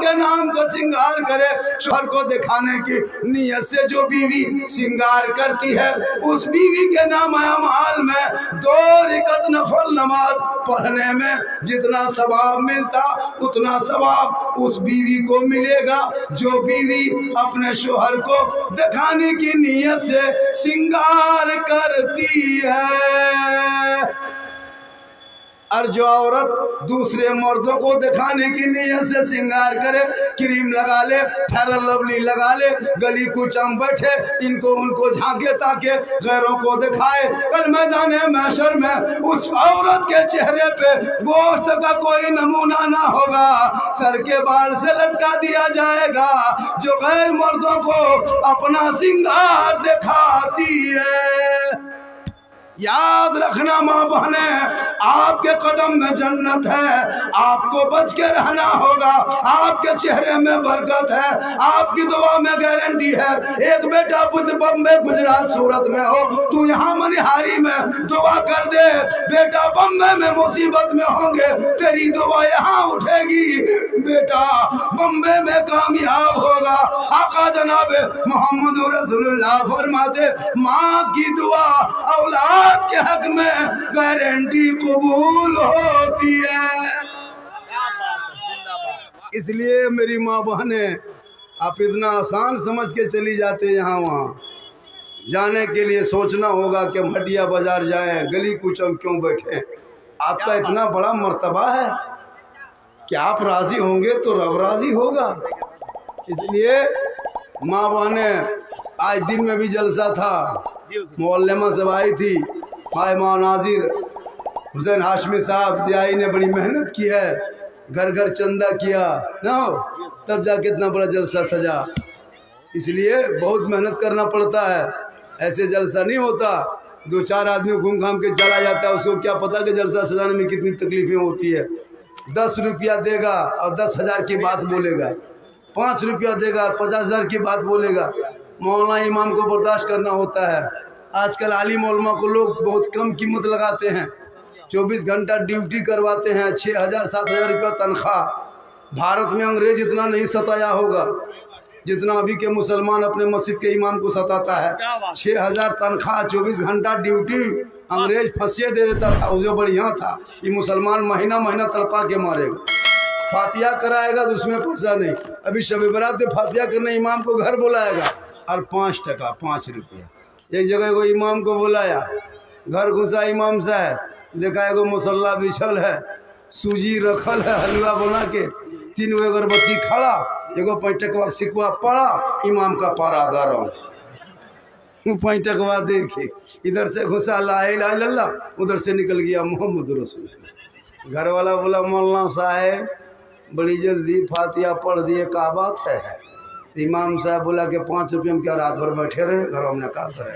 کے نام کا سنگار کرے. شوہر کو دکھانے کی نیت سے جو بیوی سنگار کرتی ہے اس بیوی کے نام اعمال میں 2 رکعت نفل نماز پڑھنے میں جتنا ثواب ملتا اتنا ثواب اس بیوی کو ملے گا جو بیوی اپنے شوہر کو دکھانے کی نیت سے سنگار کرتی ہے. اور جو عورت دوسرے مردوں کو دکھانے کی نیت سے سنگار کرے, کریم لگا لے, فیئر لولی لگا لے, گلی کوچم بیٹھے ان کو جھانکے تاکہ غیروں کو دکھائے, کل میدان محشر میں اس عورت کے چہرے پہ گوشت کا کوئی نمونہ نہ ہوگا, سر کے بال سے لٹکا دیا جائے گا جو غیر مردوں کو اپنا سنگار دکھاتی ہے. یاد رکھنا ماں بہنیں, آپ کے قدم میں جنت ہے, آپ کو بچ کے رہنا ہوگا, آپ کے چہرے میں برکت ہے, آپ کی دعا میں گارنٹی ہے. ایک بیٹا بمبے گجرات سورت میں ہو, تو یہاں منہاری میں دعا کر دے, بیٹا بمبے میں مصیبت میں ہوں گے, تیری دعا یہاں اٹھے گی, بیٹا بمبے میں کامیاب ہوگا. آقا جناب محمد رسول اللہ فرماتے ماں کی دعا اولاد کے حق میں گارنٹی قبول ہوتی ہے. اس لیے میری ماں بہنیں, آپ اتنا آسان سمجھ کے چلی جاتے یہاں وہاں. جانے کے لیے سوچنا ہوگا کہ ہم ہٹیا بازار جائیں, گلی کوچم کیوں بیٹھیں. آپ کا اتنا بڑا مرتبہ ہے کہ آپ راضی ہوں گے تو رب راضی ہوگا. اس لیے ماں بہنیں, آج دن میں بھی جلسہ تھا, معلمہ سب آئی تھی, مائے ماں ناظر حسین ہاشمی صاحب سیائی نے بڑی محنت کی ہے, گھر گھر چندہ کیا نا, تب جا کے اتنا بڑا جلسہ سجا. اس لیے بہت محنت کرنا پڑتا ہے, ایسے جلسہ نہیں ہوتا 2-4 آدمی گھوم گھام کے چلا جاتا ہے. اس کو کیا پتا کہ جلسہ سجانے میں کتنی تکلیفیں ہوتی ہے. 10 روپیہ دے گا اور 10,000 کی بات بولے گا, 5 روپیہ دے گا اور 50,000 کی بات بولے گا. مولانا امام کو برداشت کرنا ہوتا ہے. آج کل عالم علماء کو لوگ بہت کم قیمت لگاتے ہیں, 24 گھنٹہ ڈیوٹی کرواتے ہیں, 6,000-7,000 روپیہ تنخواہ. بھارت میں انگریز اتنا نہیں ستایا ہوگا جتنا ابھی کے مسلمان اپنے مسجد کے امام کو ستاتا ہے. 6,000 تنخواہ, 24 گھنٹہ ڈیوٹی. انگریز پھنسیے دے دیتا تھا, وہ جو بڑھیا تھا. یہ مسلمان مہینہ مہینہ تڑپا کے مارے گا. فاتحہ کرائے گا تو اس میں پیسہ نہیں. ابھی شب برات میں فاتحہ کرنے امام کو گھر بلائے گا اور 5 ٹکا 5 روپیہ. ایک جگہ کو امام کو بلایا, گھر گھسا امام صاحب, دیکھا ہے وہ مسلح بچھل ہے, سوجی رکھل ہے, حلوہ بنا کے 3 اگربتی کھڑا, ایگو 5 ٹکوا سکوا پڑا, امام کا پارا گرم. 5 ٹکوا دیکھے, ادھر سے گھسا لا الہ الا اللہ, ادھر سے نکل گیا محمد رسول. گھر والا بولا مولانا صاحب بڑی جلدی فاتحہ پڑھ دیے, کیا بات ہے. امام صاحب بولا کہ 5 روپے میں کیا رات بھر بیٹھے رہے گھر, ہم نے کہا کرے.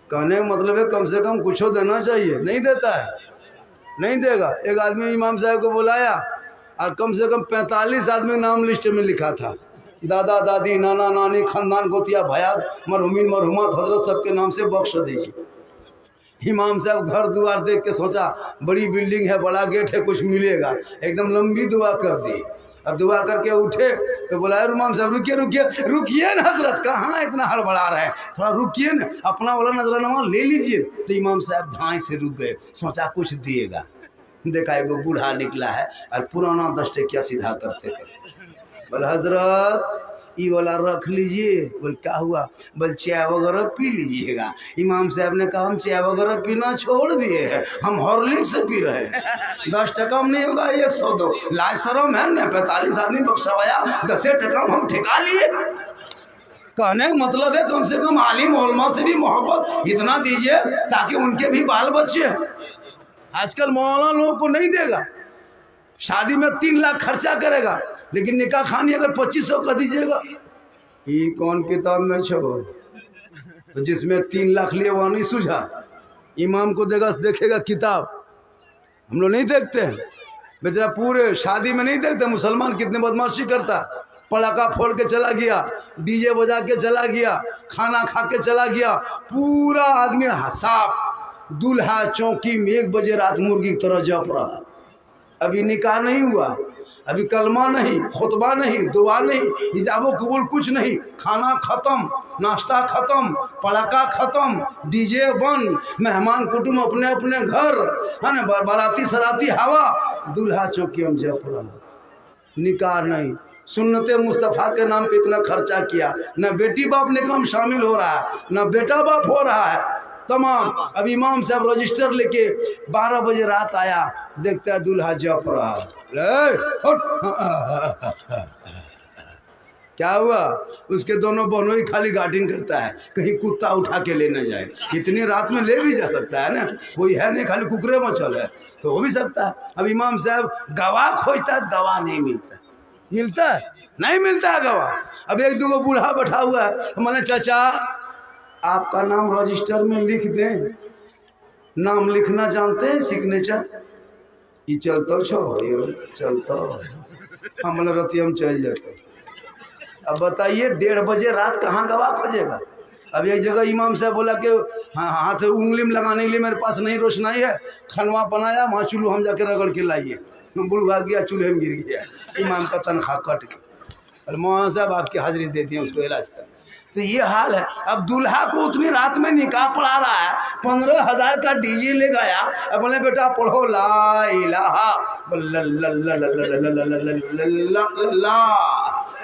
کہنے کا مطلب ہے کم سے کم کچھ دینا چاہیے. نہیں دیتا ہے, نہیں دے گا. ایک آدمی امام صاحب کو بلایا اور کم سے کم 45 آدمی نام لسٹ میں لکھا تھا, دادا دادی نانا نانی خاندان گوتیا بھیات مرحومین مرحومات حضرت سب کے نام سے بخش دیجیے. امام صاحب گھر دوار دیکھ کے سوچا بڑی بلڈنگ ہے, بڑا گیٹ ہے, کچھ ملے گا. ایک دم لمبی دعا کر دی اور دعا کر کے اٹھے تو بولا امام صاحب رکیے نا حضرت, کہاں اتنا ہڑبڑا رہے ہیں, تھوڑا رکیے نا, اپنا والا نظرانہ لے لیجئے. تو امام صاحب دھائیں سے رک گئے, سوچا کچھ دیے گا. دیکھا ایک بوڑھا نکلا ہے اور پرانا 10 ٹکیا سیدھا کرتے تھے. بول حضرت یہ والا رکھ لیجئے. بول کیا ہوا؟ بول چائے وغیرہ پی لیجئے گا. امام صاحب نے کہا ہم چائے وغیرہ پینا چھوڑ دیے ہیں, ہم ہارلکس سے پی رہے ہیں. 10 ٹکا میں نہیں ہوگا, 102 لائے شرم ہے نا, 45 آدمی بخشوایا, 10 ٹکا ہم ٹھکا لیے. کہنے کا مطلب ہے کم سے کم عالم علماء سے بھی محبت اتنا دیجئے تاکہ ان کے بھی بال بچے. آج کل مولانا لوگوں کو نہیں دے گا, شادی میں 3 لاکھ خرچہ کرے گا, لیکن نکاح خانی اگر 2500 کا دیجیے گا. یہ کون کتاب میں چھو, تو جس میں 3 لاکھ لیے وہاں نہیں سوجھا. امام کو دیکھے گا کتاب, ہم لوگ نہیں دیکھتے ہیں. بیچارہ پورے شادی میں نہیں دیکھتے مسلمان کتنے بدماشی کرتا. پڑاکا پھوڑ کے چلا گیا, ڈی جے بجا کے چلا گیا, کھانا کھا کے چلا گیا, پورا آدمی صاف. دولہا چوکی میں 1 بجے رات مرغی کی طرح جپ رہا. ابھی نکاح نہیں ہوا, ابھی کلمہ نہیں، خطبہ نہیں، دعا نہیں، ایجاب و قبول کچھ نہیں، کھانا ختم، ناشتہ ختم، پڑاکا ختم، ڈی جے بند، مہمان کٹم اپنے اپنے گھر، ہے نا، باراتی سراتی ہوا، دولہا چوکی ہم جپ رہا، نکاح نہیں۔ سنت مصطفیٰ کے نام پہ اتنا خرچہ کیا، نہ بیٹی باپ نکاح میں شامل ہو رہا ہے، نہ بیٹا باپ ہو رہا ہے، تمام۔ اب امام صاحب رجسٹر لے کے 12 بجے رات آیا، دیکھتا ہے دولہا جپ رہا، کیا ہوا؟ اس کے دونوں بہنوں ہی خالی گارڈنگ کرتا ہے، کہیں کتا اٹھا کے لے نہ جائے۔ اتنی رات میں لے بھی جا سکتا ہے نا، کوئی ہے نہیں، خالی ککرے مچل ہے تو ہو بھی سکتا ہے۔ اب امام صاحب گواہ کھوجتا ہے، گواہ نہیں ملتا، ملتا ہے نہیں ملتا ہے گواہ۔ اب ایک دو بوڑھا بیٹھا ہوا ہے، میں نے چچا آپ کا نام رجسٹر میں لکھ دیں، نام لکھنا جانتے ہیں، سگنیچر یہ چلتا چھو چلتا ہم رتی ہم چل جاتے۔ اب بتائیے 1:30 بجے رات کہاں گواہ کھوجے گا؟ اب ایک جگہ امام صاحب بولا کہ ہاں ہاتھ انگلی میں لگانے کے لیے میرے پاس نہیں روشنائی ہے، کھنوا بنایا، وہاں چولہو ہم جا کے رگڑ کے لائیے، بڑھوا گیا چولہے میں گر گیا، امام کا تنخواہ کٹ گیا، اور مولانا صاحب آپ کی حاضری دیتی ہیں اس کو علاج کر۔ تو یہ حال ہے۔ اب دولہا کو اتنی رات میں نکاح پڑھا رہا ہے، 15,000 کا ڈی جے لے گیا، اب بولے بیٹا پڑھو لا الہ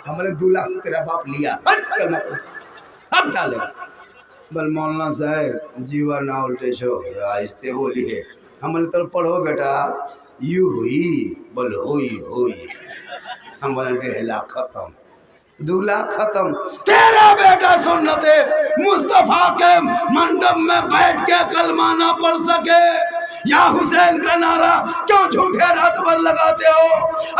ہم بولے دولہا تیرا باپ لیا اب ڈالے، بل مولانا صاحب جیوا نہ الٹے چھو آہستے بولیے، ہم بولے تو پڑھو بیٹا، یوں ہوئی بل ہوئی ہوئی، ہم بولے ڈیلا ختم، دولہا ختم۔ تیرا بیٹا سنت مصطفیٰ کے منڈپ میں بیٹھ کے کلمہ نہ پڑھ سکے، یا حسین کا نعرہ کیوں جھوٹے رات بھر لگاتے ہو؟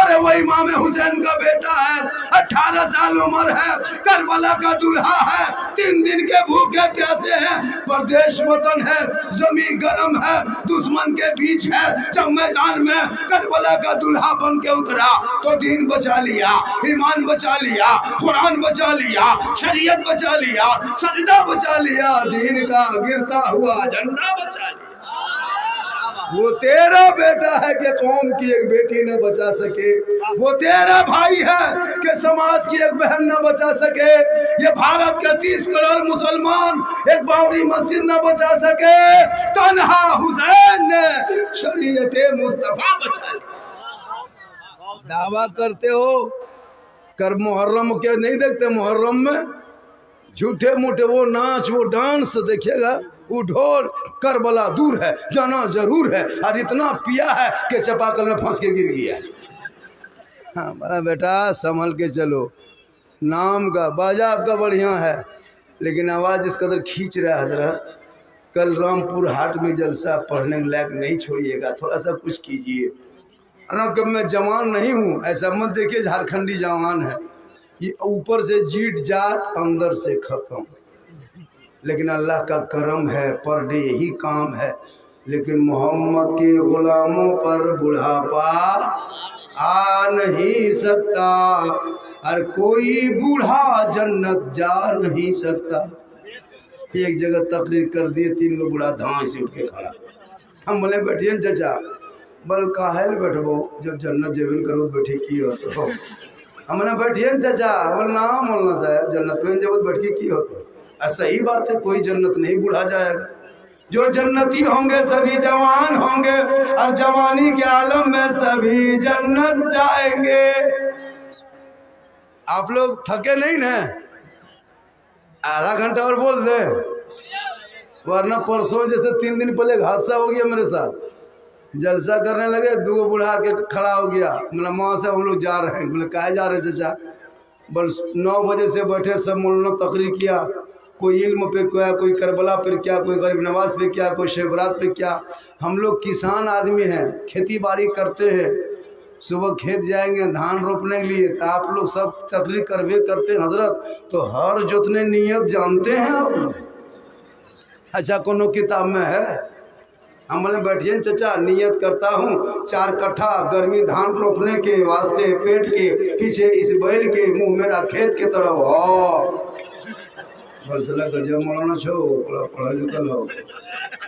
ارے وہ امام حسین کا بیٹا ہے، 18 سال عمر ہے، کربلا کا دولہا ہے، 3 دن کے بھوکے پیاسے ہیں، پردیش وطن ہے، زمین گرم ہے، دشمن کے بیچ ہے، جب میدان میں کربلا کا دولہا بن کے اترا تو دین بچا لیا، ایمان بچا لیا، قرآن بچا لیا، شریعت بچا لیا، سجدہ بچا لیا، دین کا گرتا ہوا جھنڈا بچا لیا۔ وہ تیرا بیٹا ہے کہ قوم کی ایک بیٹی نہ بچا سکے، وہ تیرا بھائی ہے کہ سماج کی ایک بہن نہ بچا سکے، یہ بھارت کے 30 کروڑ مسلمان ایک باوری مسجد نہ بچا سکے، تنہا حسین نے شریعت مصطفیٰ بچا لی۔ دعویٰ کرتے ہو کر محرم کے نہیں دیکھتے، محرم میں جھوٹے موٹے وہ ناچ وہ ڈانس دیکھیے گا، وہ ڈھول، کربلا دور ہے جانا ضرور ہے، اور اتنا پیا ہے کہ چپاکل میں پھنس کے گر گیا۔ ہاں بڑا بیٹا سنبھل کے چلو، نام کا باجا آپ کا بڑھیا ہے لیکن آواز اس قدر کھینچ رہا ہے حضرت، کل رامپور ہاٹ میں جلسہ پڑھنے لائق نہیں چھوڑیے گا، تھوڑا سا کچھ کیجیے۔ کہ میں جوان نہیں ہوں ایسا مت دیکھیے، جھارکھنڈی جوان ہے، یہ اوپر سے جیٹ جاٹ اندر سے ختم، لیکن اللہ کا کرم ہے، پر ڈے یہی کام ہے، لیکن محمد کے غلاموں پر بڑھاپا آ نہیں سکتا، اور کوئی بوڑھا جنت جا نہیں سکتا۔ ایک جگہ تقریر کر دیے، 3 کو بوڑھا دھان سے اٹھ کے کھڑا، ہم بولے بیٹھیے چچا، بل کاہل بیٹھبو جب جنت جیون کرو بیٹھی کی ہو تو ہم نے بیٹھیے چچا، بولنا مولانا صاحب جنت میں جب بیٹھ کے کی ہو تو صحیح بات ہے، کوئی جنت نہیں بوڑھا جائے گا، جو جنتی ہوں گے سبھی جوان ہوں گے، اور جوانی کے عالم میں سبھی جنت جائیں گے۔ آپ لوگ تھکے نہیں نا؟ آدھا گھنٹہ اور بول دیں، ورنہ پرسوں جیسے 3 دن پہلے ایک حادثہ ہو گیا میرے ساتھ، جلسہ کرنے لگے، 2 بوڑھا کے کھڑا ہو گیا، مطلب وہاں سے ہم لوگ جا رہے ہیں، بولے کہاں جا رہے چچا؟ بس 9 بجے سے بیٹھے سب مولانا تقریر کیا، کوئی علم پہ کیا، کوئی کربلا پہ کیا، کوئی غریب نواز پہ کیا، کوئی شیورات پہ کیا۔ ہم لوگ کسان آدمی ہیں، کھیتی باڑی کرتے ہیں، صبح کھیت جائیں گے دھان روپنے کے لیے، تو آپ لوگ سب تقریر کروے کرتے ہیں حضرت، تو ہر جتنے نیت جانتے ہیں آپ لوگ؟ اچھا کونو کتاب میں ہے؟ ہم بولے بیٹھیے چچا، نیت کرتا ہوں 4 کٹھا گرمی دھان روپنے کے واسطے، پیٹ کے پیچھے اس بیل کے منہ میرا کھیت کے طرف ہو۔ بلسلہ گجب مولانا چھو، پڑھا لکھا ہو،